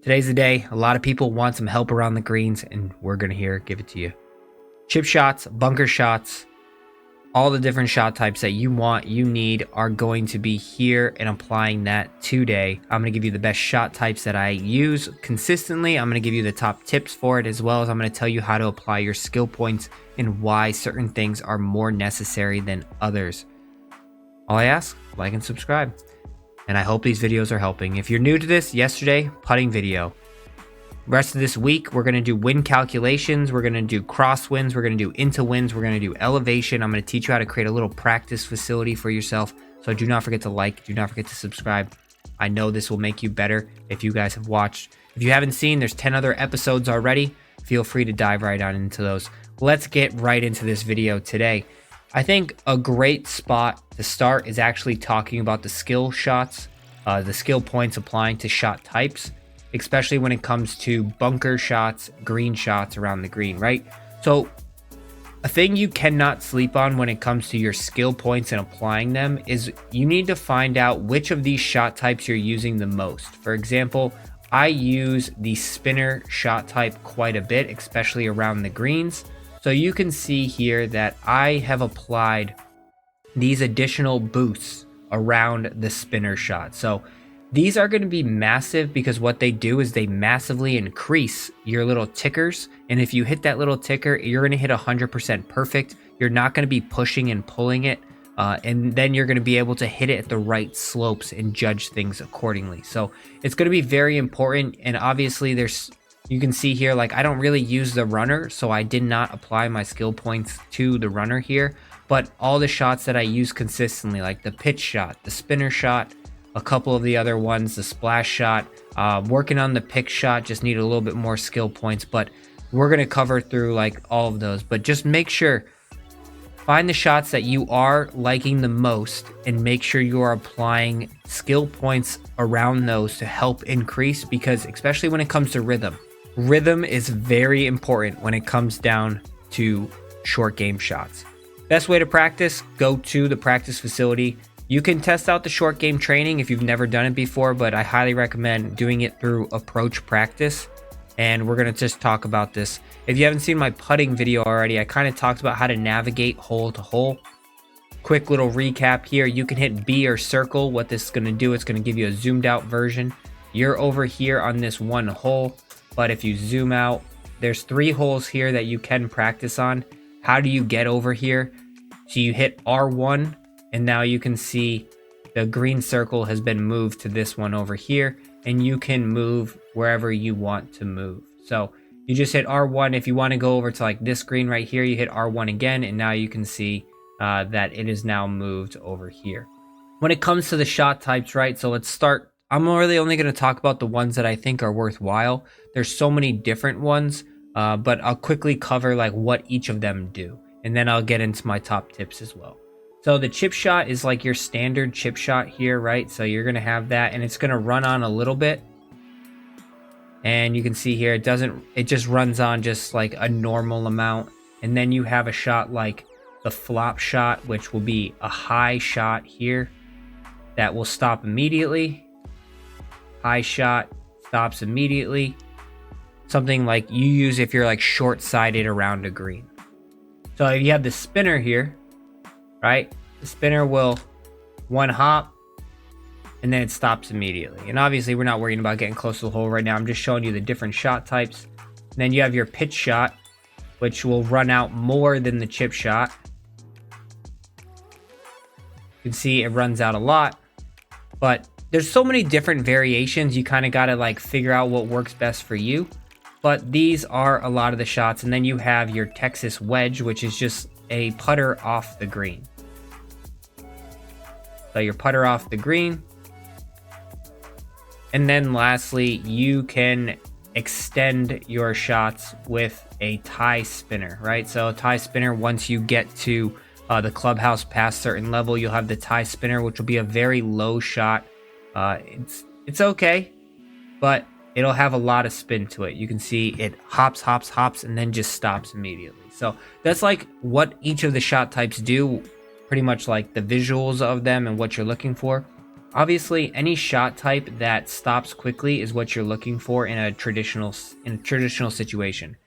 Today's the day. A lot of people want some help around the greens, and we're going to give it to you. Chip shots, bunker shots, all the different shot types that you want, you need are going to be here and applying that today. I'm going to give you the best shot types that I use consistently. I'm going to give you the top tips for it, as well as I'm going to tell you how to apply your skill points and why certain things are more necessary than others. All I ask, like and subscribe. And I hope these videos are helping. If you're new to this, yesterday, putting video. Rest of this week, we're going to do wind calculations. We're going to do crosswinds. We're going to do into winds. We're going to do elevation. I'm going to teach you how to create a little practice facility for yourself. So do not forget to like. Do not forget to subscribe. I know this will make you better if you guys have watched. If you haven't seen, there's 10 other episodes already. Feel free to dive right on into those. Let's get right into this video today. I think a great spot to start is actually talking about the skill shots, the skill points applying to shot types, especially when it comes to bunker shots, green shots around the green, right? So a thing you cannot sleep on when it comes to your skill points and applying them is you need to find out which of these shot types you're using the most. For example, I use the spinner shot type quite a bit, especially around the greens. So you can see here that I have applied these additional boosts around the spinner shot. So these are going to be massive because what they do is they massively increase your little tickers. And if you hit that little ticker, you're going to hit 100% perfect. You're not going to be pushing and pulling it. And then you're going to be able to hit it at the right slopes and judge things accordingly. So it's going to be very important. And obviously you can see here, like I don't really use the runner, so I did not apply my skill points to the runner here. But all the shots that I use consistently, like the pitch shot, the spinner shot, a couple of the other ones, the splash shot, working on the pick shot, just need a little bit more skill points. But we're going to cover through like all of those. But just make sure, find the shots that you are liking the most and make sure you are applying skill points around those to help increase, because especially when it comes to rhythm. Rhythm is very important when it comes down to short game shots. Best way to practice, go to the practice facility. You can test out the short game training if you've never done it before, but I highly recommend doing it through approach practice. And we're going to just talk about this. If you haven't seen my putting video already, I kind of talked about how to navigate hole to hole. Quick little recap here. You can hit B or circle. What this is going to do, it's going to give you a zoomed out version. You're over here on this one hole. But if you zoom out, there's 3 holes here that you can practice on. How do you get over here? So you hit R1, and now you can see the green circle has been moved to this one over here, and you can move wherever you want to move. So you just hit R1. If you want to go over to like this green right here, you hit R1 again, and now you can see that it is now moved over here. When it comes to the shot types, right? So let's start. I'm really only going to talk about the ones that I think are worthwhile. There's so many different ones, but I'll quickly cover like what each of them do. And then I'll get into my top tips as well. So the chip shot is like your standard chip shot here, right? So you're going to have that, and it's going to run on a little bit. And you can see here, it just runs on just like a normal amount. And then you have a shot like the flop shot, which will be a high shot here that will stop immediately. High shot stops immediately. Something like you use if you're like short-sighted around a green. So if you have the spinner here, right? The spinner will one hop and then it stops immediately. And obviously we're not worrying about getting close to the hole right now. I'm just showing you the different shot types. And then you have your pitch shot, which will run out more than the chip shot. You can see it runs out a lot, but there's so many different variations. You kind of got to like figure out what works best for you. But these are a lot of the shots. And then you have your Texas wedge, which is just a putter off the green. So your putter off the green. And then lastly, you can extend your shots with a tie spinner, right? So a tie spinner, once you get to the clubhouse past certain level, you'll have the tie spinner, which will be a very low shot. It's okay, but it'll have a lot of spin to it. You can see it hops, and then just stops immediately. So that's like what each of the shot types do, pretty much like the visuals of them and what you're looking for. Obviously, any shot type that stops quickly is what you're looking for in a traditional situation.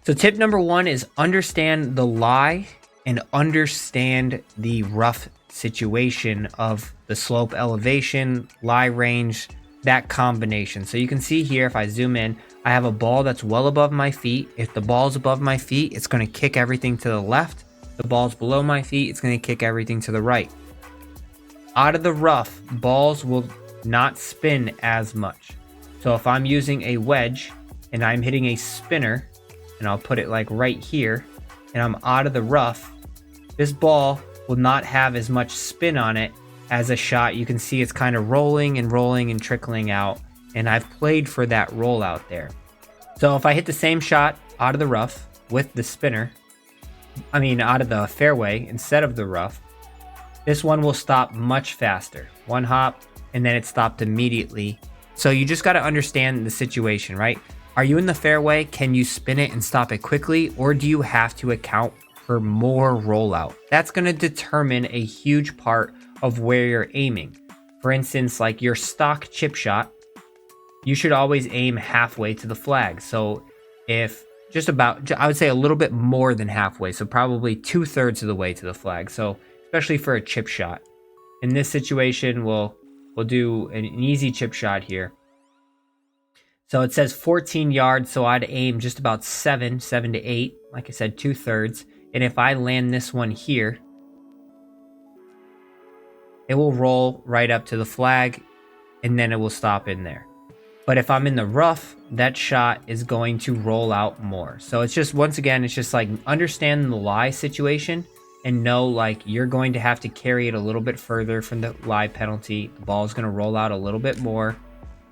So tip number 1 is understand the lie and understand the rough situation of the slope elevation, lie range, that combination. So you can see here, if I zoom in, I have a ball that's well above my feet. If the ball's above my feet, it's going to kick everything to the left. The ball's below my feet, it's going to kick everything to the right. Out of the rough, balls will not spin as much. So if I'm using a wedge and I'm hitting a spinner, and I'll put it like right here, and I'm out of the rough, this ball will not have as much spin on it as a shot. You can see it's kind of rolling and trickling out, and I've played for that roll out there. So if I hit the same shot out of the rough with the spinner, out of the fairway instead of the rough, this one will stop much faster. One hop, and then it stopped immediately. So you just got to understand the situation, right? Are you in the fairway? Can you spin it and stop it quickly? Or do you have to account for more rollout? That's going to determine a huge part of where you're aiming. For instance, like your stock chip shot, you should always aim halfway to the flag. So if I would say a little bit more than halfway. So probably 2/3 of the way to the flag. So especially for a chip shot. In this situation, we'll do an easy chip shot here. So it says 14 yards, so I'd aim just about 7 to 8, like I said, 2/3. And if I land this one here, it will roll right up to the flag, and then it will stop in there. But if I'm in the rough, that shot is going to roll out more. So it's just, once again, it's just like understand the lie situation and know like you're going to have to carry it a little bit further from the lie penalty. The ball is going to roll out a little bit more,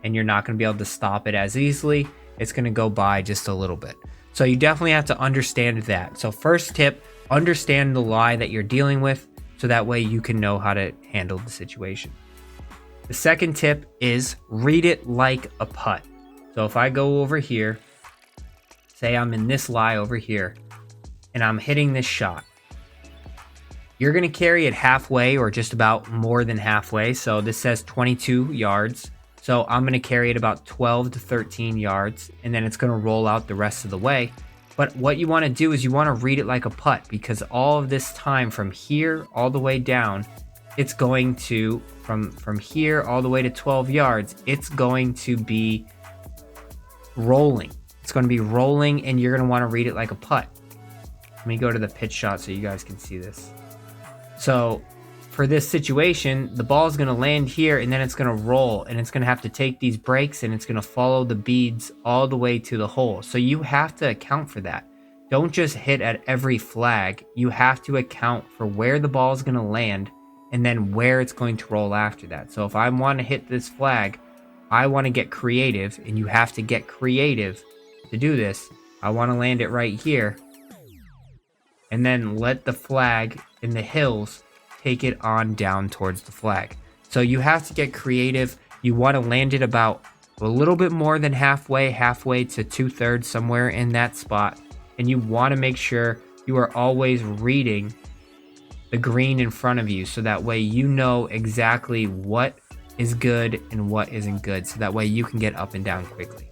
and you're not going to be able to stop it as easily. It's going to go by just a little bit. So you definitely have to understand that. So first tip, understand the lie that you're dealing with, so that way you can know how to handle the situation. The second tip is read it like a putt. So if I go over here, say I'm in this lie over here, and I'm hitting this shot, you're going to carry it halfway or just about more than halfway. So this says 22 yards. So I'm going to carry it about 12 to 13 yards, and then it's going to roll out the rest of the way. But what you want to do is you want to read it like a putt, because all of this time from here all the way down, it's going to, from here all the way to 12 yards, it's going to be rolling. It's going to be rolling, and you're going to want to read it like a putt. Let me go to the pitch shot so you guys can see this. So for this situation, the ball is going to land here, and then it's going to roll, and it's going to have to take these breaks, and it's going to follow the beads all the way to the hole. So you have to account for that. Don't just hit at every flag. You have to account for where the ball is going to land and then where it's going to roll after that. So if I want to hit this flag, I want to get creative, and you have to get creative to do this. I want to land it right here, and then let the flag in the hills take it on down towards the flag. So you have to get creative. You want to land it about a little bit more than halfway to 2/3, somewhere in that spot. And you want to make sure you are always reading the green in front of you, so that way you know exactly what is good and what isn't good, so that way you can get up and down quickly.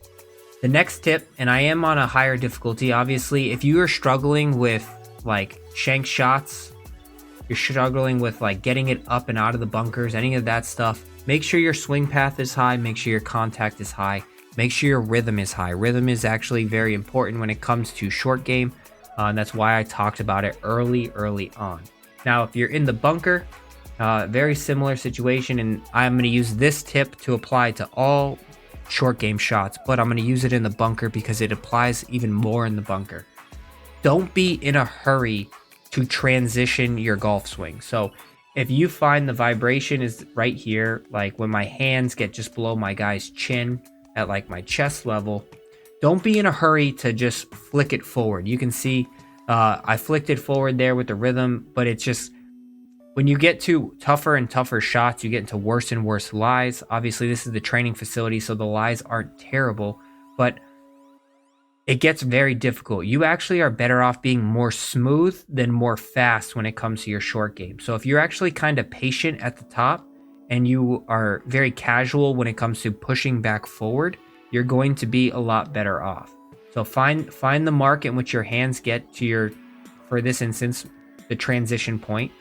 The next tip, and I am on a higher difficulty, obviously, if you are struggling with like shank shots, you're struggling with like getting it up and out of the bunkers, any of that stuff, make sure your swing path is high, make sure your contact is high, make sure your rhythm is high. Rhythm is actually very important when it comes to short game. And that's why I talked about it early on. Now, if you're in the bunker, very similar situation, and I'm going to use this tip to apply to all short game shots, but I'm going to use it in the bunker because it applies even more in the bunker. Don't be in a hurry to transition your golf swing. So if you find the vibration is right here, like when my hands get just below my guy's chin at like my chest level, don't be in a hurry to just flick it forward. You can see I flicked it forward there with the rhythm, but it's just, when you get to tougher and tougher shots, you get into worse and worse lies. Obviously, this is the training facility, so the lies aren't terrible, but it gets very difficult. You actually are better off being more smooth than more fast when it comes to your short game. So if you're actually kind of patient at the top and you are very casual when it comes to pushing back forward, you're going to be a lot better off. So find the mark in which your hands get to your, for this instance, the transition point.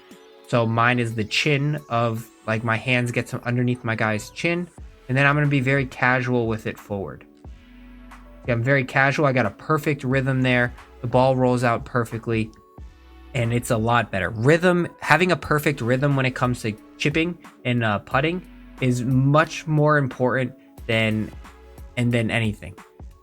So mine is the chin of, like, my hands get to underneath my guy's chin, and then I'm going to be very casual with it forward. Okay, I'm very casual. I got a perfect rhythm there. The ball rolls out perfectly, and it's a lot better. Rhythm, having a perfect rhythm when it comes to chipping and putting is much more important than anything.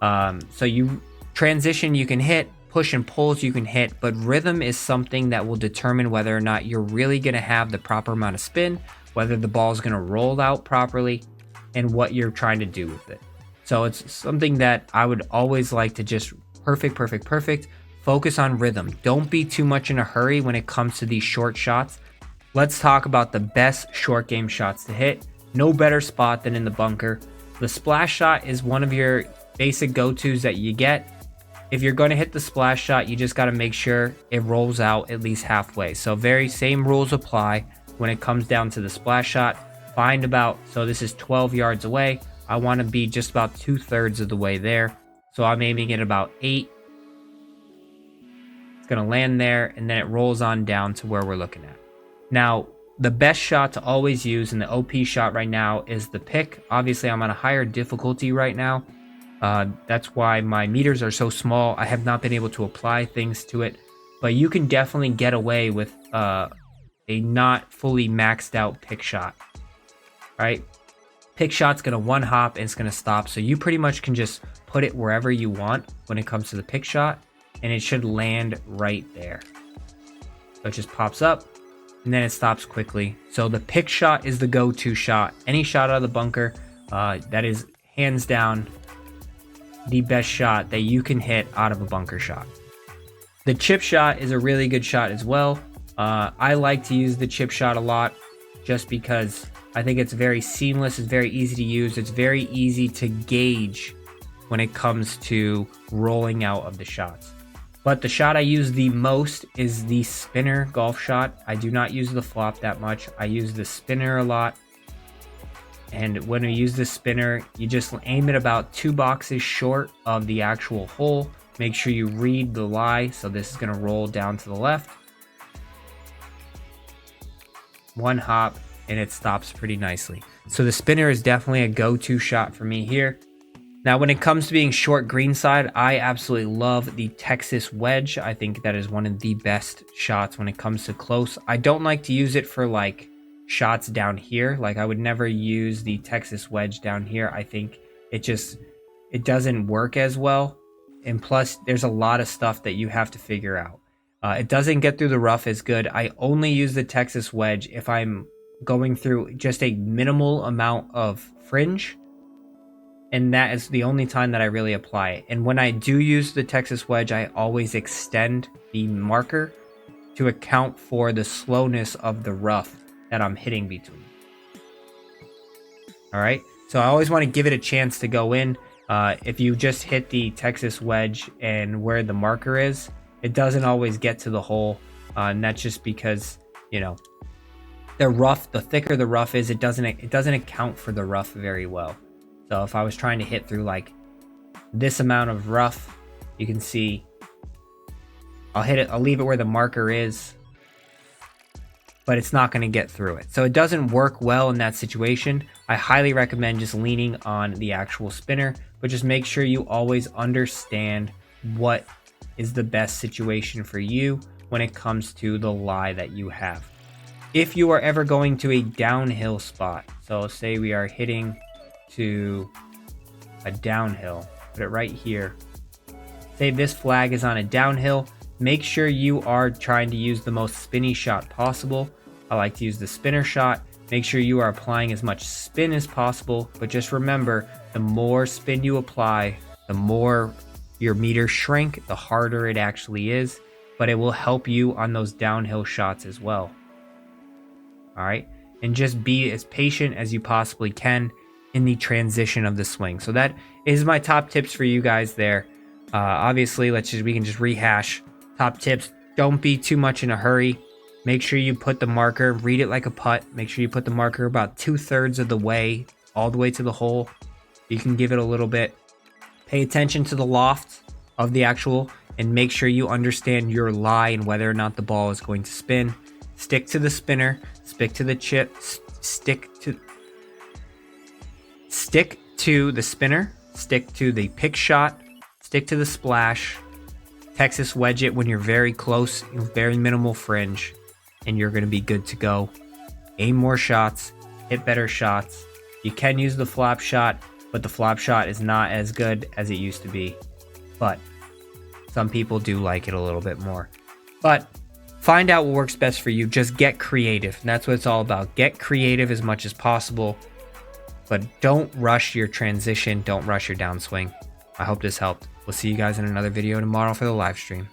So you transition, you can hit, push and pulls you can hit, but rhythm is something that will determine whether or not you're really going to have the proper amount of spin, whether the ball is going to roll out properly, and what you're trying to do with it. So it's something that I would always like to just perfect. Focus on rhythm. Don't be too much in a hurry when it comes to these short shots. Let's talk about the best short game shots to hit. No better spot than in the bunker. The splash shot is one of your basic go-tos that you get. If you're going to hit the splash shot, you just got to make sure it rolls out at least halfway. So very same rules apply when it comes down to the splash shot. Find about, so this is 12 yards away. I want to be just about 2/3 of the way there. So I'm aiming at about 8. It's going to land there, and then it rolls on down to where we're looking at. Now, the best shot to always use in the OP shot right now is the pick. Obviously, I'm on a higher difficulty right now. That's why my meters are so small. I have not been able to apply things to it, but you can definitely get away with a not fully maxed out pick shot. Right? Pick shot's gonna one hop and it's gonna stop, so you pretty much can just put it wherever you want when it comes to the pick shot, and it should land right there. So it just pops up and then it stops quickly. So the pick shot is the go-to shot. Any shot out of the bunker, that is hands down the best shot that you can hit out of a bunker shot. The chip shot is a really good shot as well. I like to use the chip shot a lot just because I think it's very seamless, it's very easy to use, it's very easy to gauge when it comes to rolling out of the shots. But the shot I use the most is the spinner golf shot. I do not use the flop that much. I use the spinner a lot. And when you use the spinner, you just aim it about 2 boxes short of the actual hole. Make sure you read the lie. So this is going to roll down to the left. One hop, and it stops pretty nicely. So the spinner is definitely a go-to shot for me here. Now, when it comes to being short greenside, I absolutely love the Texas wedge. I think that is one of the best shots when it comes to close. I don't like to use it for like shots down here. Like I would never use the Texas wedge down here. I think it doesn't work as well. And plus there's a lot of stuff that you have to figure out. It doesn't get through the rough as good. I only use the Texas wedge if I'm going through just a minimal amount of fringe, and that is the only time that I really apply it. And when I do use the Texas wedge, I always extend the marker to account for the slowness of the rough that I'm hitting between. All right, so I always want to give it a chance to go in. If you just hit the Texas wedge and where the marker is, it doesn't always get to the hole, and that's just because, you know, the thicker the rough is, it doesn't account for the rough very well. So if I was trying to hit through like this amount of rough, you can see I'll leave it where the marker is, but it's not going to get through it. So it doesn't work well in that situation. I highly recommend just leaning on the actual spinner, but just make sure you always understand what is the best situation for you when it comes to the lie that you have. If you are ever going to a downhill spot, so say we are hitting to a downhill, put it right here. Say this flag is on a downhill, make sure you are trying to use the most spinny shot possible. I like to use the spinner shot. Make sure you are applying as much spin as possible, but just remember, the more spin you apply, the more your meters shrink, the harder it actually is, but it will help you on those downhill shots as well. All right, and just be as patient as you possibly can in the transition of the swing. So that is my top tips for you guys there. Obviously, we can just rehash top tips. Don't be too much in a hurry. Make sure you put the marker, read it like a putt. Make sure you put the marker about 2/3 of the way, all the way to the hole. You can give it a little bit. Pay attention to the loft of the actual, and make sure you understand your lie and whether or not the ball is going to spin. Stick to the spinner, stick to the chip, stick to the spinner, stick to the pick shot, stick to the splash. Texas wedge it when you're very close, very minimal fringe, and you're going to be good to go. Aim more shots, hit better shots. You can use the flop shot, but the flop shot is not as good as it used to be. But some people do like it a little bit more. But find out what works best for you. Just get creative. And that's what it's all about. Get creative as much as possible. But don't rush your transition. Don't rush your downswing. I hope this helped. We'll see you guys in another video tomorrow for the live stream.